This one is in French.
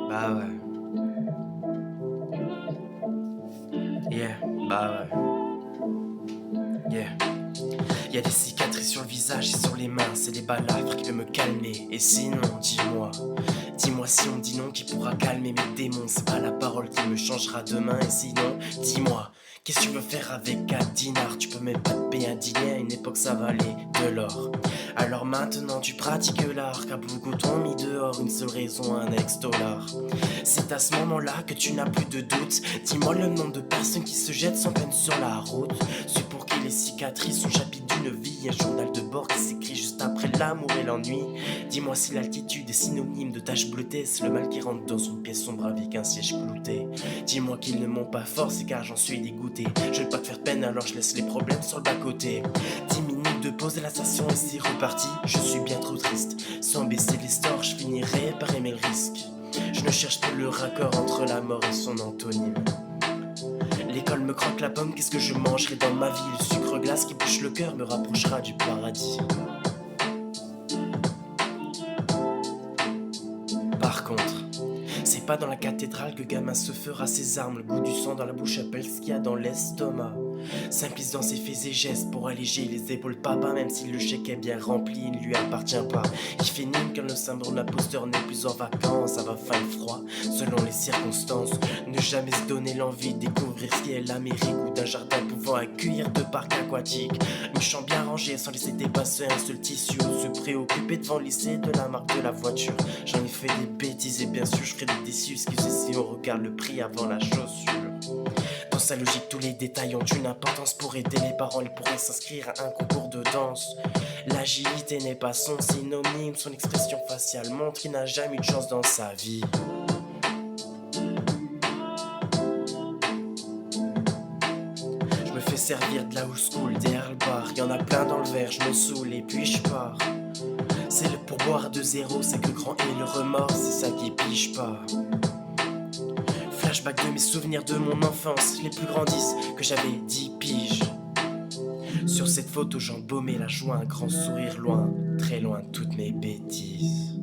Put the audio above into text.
Bah ouais, yeah, bah ouais, yeah. Y a des cicatrices sur le visage et sur les mains, c'est des balafres qui veulent me calmer. Et sinon, dis-moi si on me dit non qui pourra calmer mes démons. C'est pas la parole qui me changera demain. Et sinon, dis-moi, qu'est-ce que tu veux faire avec 4 dinars? Tu peux même pas te payer un dîner, à une époque ça valait de l'or. Alors maintenant tu pratiques l'art, car beaucoup t'ont mis dehors, une seule raison, un ex-dollar. C'est à ce moment-là que tu n'as plus de doute. Dis-moi le nombre de personnes qui se jettent sans peine sur la route. C'est pour qui les cicatrices sont chapitre d'une vie, un journal de bord qui s'écrit juste après l'amour et l'ennui. Dis-moi si l'altitude est synonyme de taches bleutées, c'est le mal qui rentre dans une pièce sombre avec un siège clouté. Dis-moi qu'ils ne m'ont pas forcé car j'en suis dégoûté. Je veux pas te faire de peine alors je laisse les problèmes sur le bas-côté. 10 minutes de pause et la station et c'est reparti. Je suis bien trop triste. Sans baisser les stores, je finirai par aimer le risque. Je ne cherche plus le raccord entre la mort et son antonyme. L'école me croque la pomme, qu'est-ce que je mangerai dans ma vie? Le sucre glace qui bouche le cœur me rapprochera du paradis. Par contre, c'est pas dans la cathédrale que gamin se fera ses armes. Le goût du sang dans la bouche appelle ce qu'il y a dans l'estomac. Simpliste dans ses faits et gestes pour alléger les épaules papa. Même si le chèque est bien rempli, il ne lui appartient pas. Il fait nîmes quand le syndrome d'imposteur n'est plus en vacances. Ça va faire froid selon les circonstances. Ne jamais se donner l'envie de découvrir ce qu'est l'Amérique, ou d'un jardin pouvant accueillir deux parcs aquatiques. Une chambre bien rangée sans laisser dépasser un seul tissu. Se préoccuper devant le lycée de la marque de la voiture. J'en ai fait des bêtises et bien sûr je ferai des déçus. Excusez si on regarde le prix avant la chaussure. Dans sa logique, tous les détails ont une importance. Pour aider les parents, il pourrait s'inscrire à un concours de danse. L'agilité n'est pas son synonyme, son expression faciale montre qu'il n'a jamais eu de chance dans sa vie. Je me fais servir de la old school, des Earl Bar. Y'en a plein dans le verre, je me saoule et puis je pars. C'est le pourboire de zéro, c'est que grand et le remords, c'est ça qui pige pas. Flashback de mes souvenirs de mon enfance, les plus grandissent que j'avais 10 piges. Sur cette photo j'embaumais la joie, un grand sourire loin, très loin de toutes mes bêtises.